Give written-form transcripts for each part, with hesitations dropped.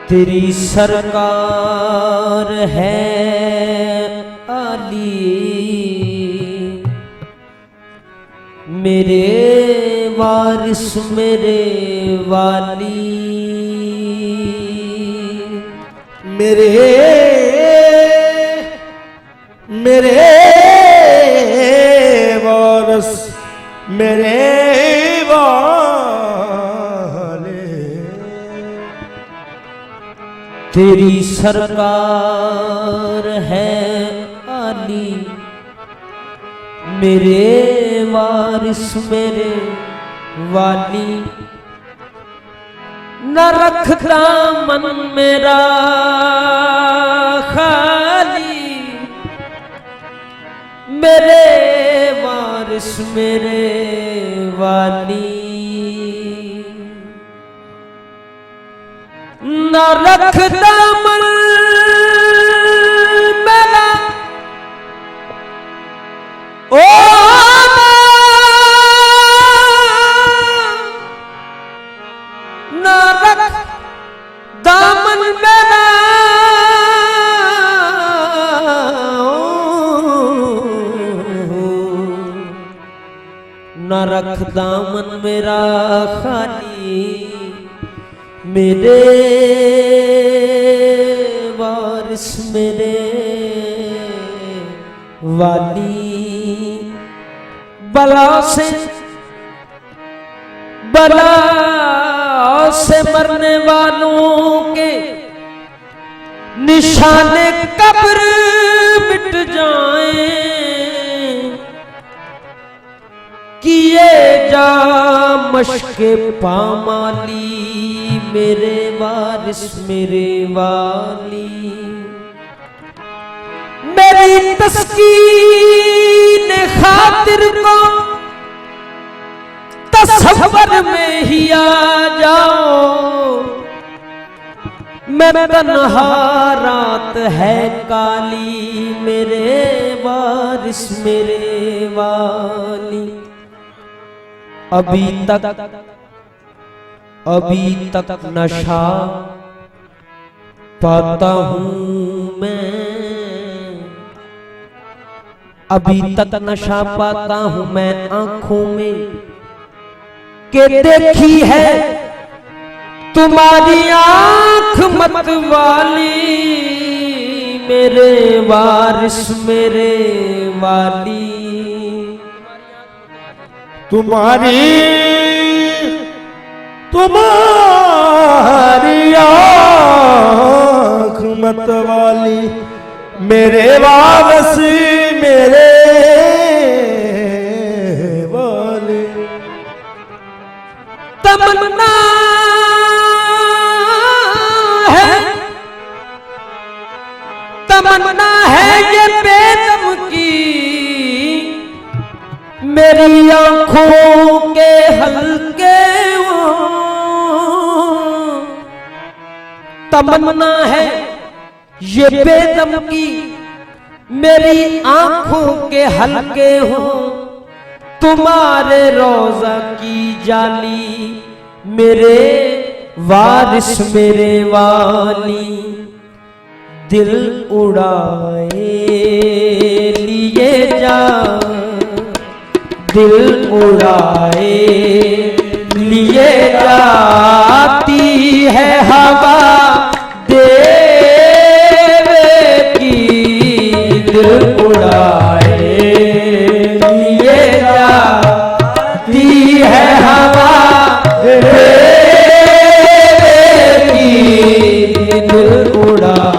तेरी सरकार है आली, मेरे वारिस मेरे वाली, मेरे वारिस मेरे तेरी सरकार है आली, मेरे वारिस मेरे वाली, न रखता मन मेरा खाली, मेरे वारिस मेरे वाली, न रखता मन मेरा ओ न रख दामन मेरा न रख दामन मेरा खाली, मेरे वारिस मेरे वाली, बला से मरने वालों के निशाने कब्र मिट जाएं, किए जा मशके पामाली, मेरे वारिस मेरे वाली, मेरी तस्कीन खातिर को तसव्वुर में ही आ जाओ, मैं तन्हा रात है काली, मेरे वारिस मेरे वाली, अभी तक नशा पाता हूँ मैं, अभी तक नशा पाता हूँ मैं आंखों में, के देखी है तुम्हारी आंख मत वाली, मेरे वारिस मेरे वाली, तुम्हारी आँख मत वाली, मेरे वारिस मेरे वाली, तमन्ना है ये बेदम की, मेरी आंखों के हल्के तमन्ना है ये बेदम की, मेरी आंखों के हल्के हो तुम्हारे रोजा की जाली, मेरे वारिस मेरे वाली दिल उड़ाए लिए जा, दिल उड़ाए लिए जाती है हवा देवे की, दिल उड़ाए लिए जाती है हवा देवे की, दिल उड़ाए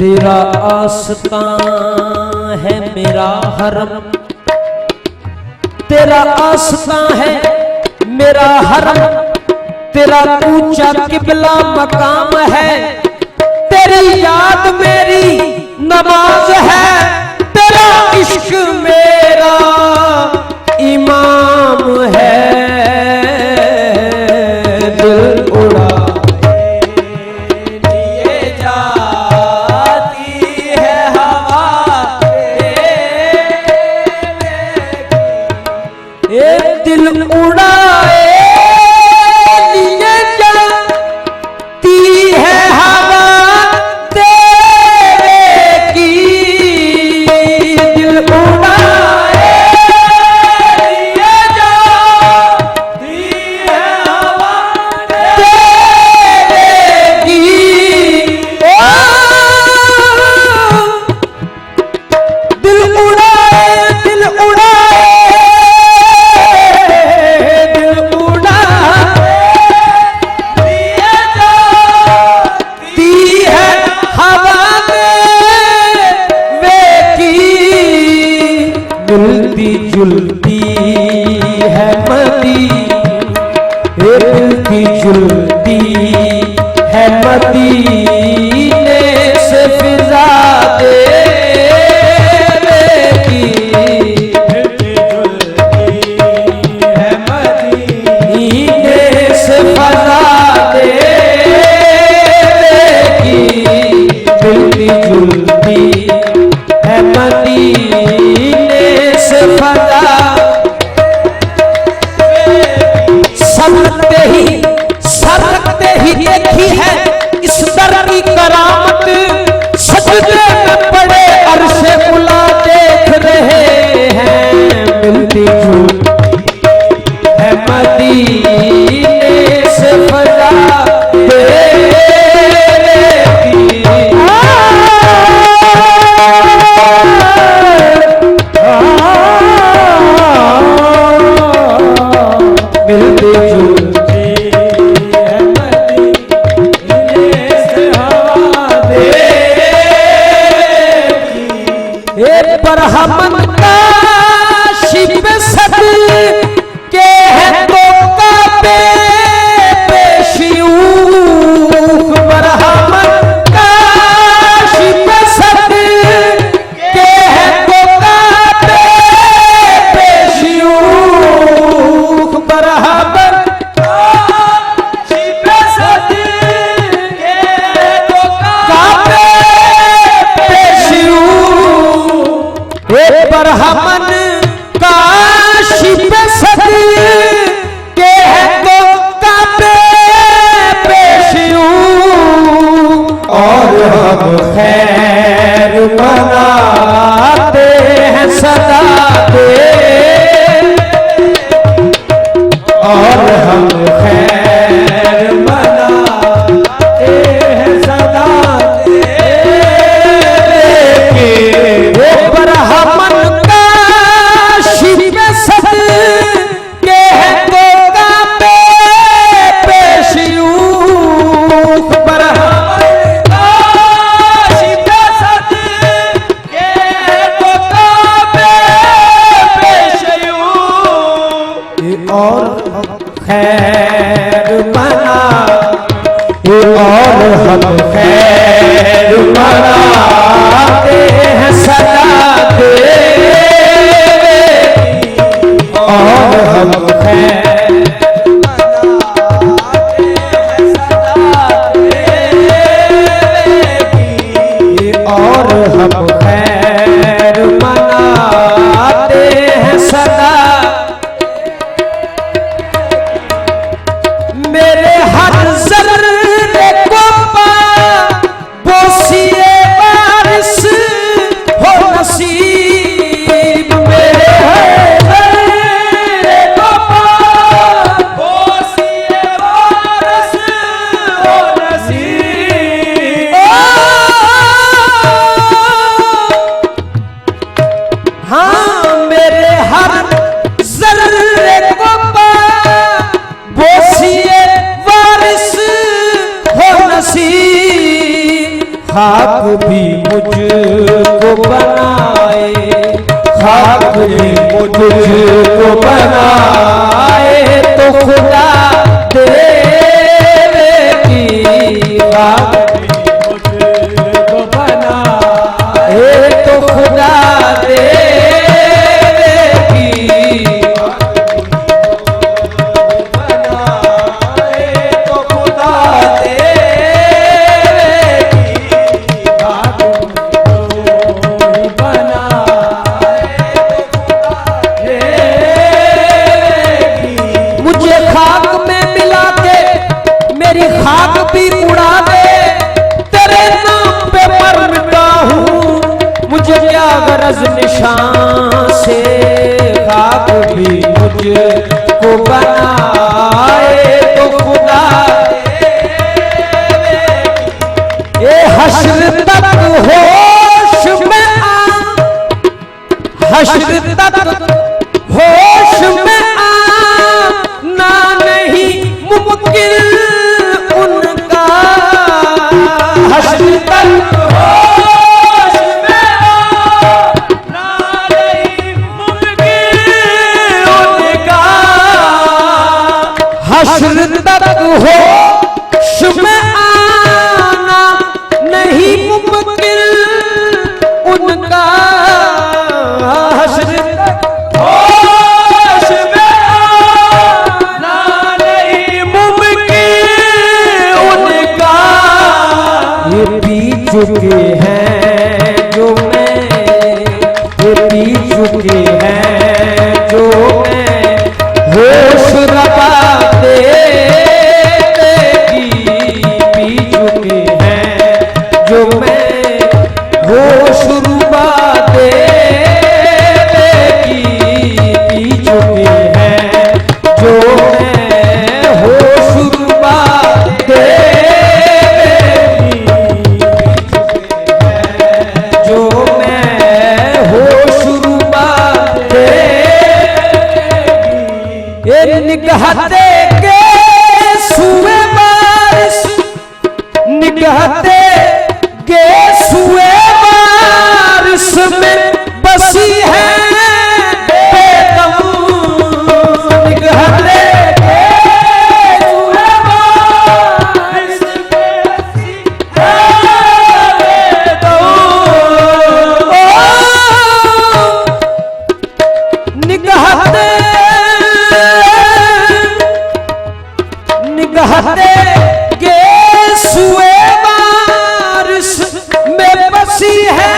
तेरा आस्तां है मेरा हरम, तेरा आस्तां है मेरा हरम, तेरा ऊंचा किबला मकाम है, तेरी याद मेरी नमाज है, तेरा इश्क मेरा इमाम है, दिल उड़ा दिल उड़ाए लिए जाती है हवा तेरे की, दिल उड़ाए लिए जाती है हवा तेरे की, दिल उड़ाए दिल उड़ाए मिलती जुलती है मदी, मिलती जुलती है मदीने से फिजा देने की, मिलती जुलती है मदीने से फिजा देने की, मिलती जुलती है मदीने सरकते ही देखी है इस दर की करामत, सजदे में पड़े अर्शे मुला देख रहे हैं, मिलती जुलती है मदीने से फजा बरहमन का शिप सद के है तो काबे पेशियूख, बरहमन का शिप सद के है तो काबे पेशियूख, बरहमन का शिप सद के है तो काबे पेशियूख, बरहमन का शिप सद के है तो काबे पेशियूख, और हम खैर मनाते हैं सदा दे, और हम खैर मनाते हैं सदा दे, वो बरहमन का शिप सद के है तो काबे पेश और हम खैर मनाते हैं सदा देवे और हम खैर मनाते हैं सदा देवे और हम खैर मनाते हैं सदा मेरे हर जर्रे को बोसिए बारिश हो नसीब मेरे हर जर्रे को बोसिए बारिश हो नसीब हाँ मेरे हर जर्रे को बोसिए वारिस हो नसीब खाक भी मुझको बनाए खाक भी मुझको बनाए तो खुदा देवेगी खाक भी मुझको बनाए तो खुदा देवेगी खाक भी उड़ा दे तेरे नाम पे मर मिटा हूँ मुझे क्या गरज निशान से खाक भी मुझको बनाए तो खुदा ये हश्र तक होश में आ हश्र तक होश में आ ना नहीं मुमकिन उनका हश्र तक होश में ना नहीं मुमकिन उनका हश्र तक होश में आना नहीं मुमकिन उनका हश्र तक होश में आना नहीं मुमकिन उनका ये पी चुके हैं जो मैं ये पी चुके हैं जो मैं होश रबा देगी पी चुके हैं जो मैं होश रुबा देगी पी चुके हैं जो मैं होश रुबा देगी जो मैं होश रुबा देगी ये निगहते के सुए बारिश निगहते के सुए बारिश में बसी है बेदम निगहते के सुए बारिश में बसी है बेदम निगहते निगहते के सुए बारिश में बसी है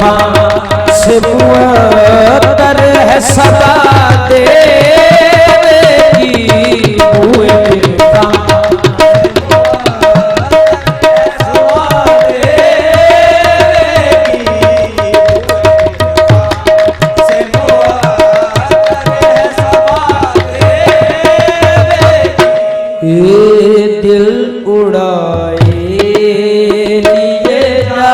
वफा से मुअत्तर है सदा देगी हुए बेवफा। ये दिल उड़ाए लिए जा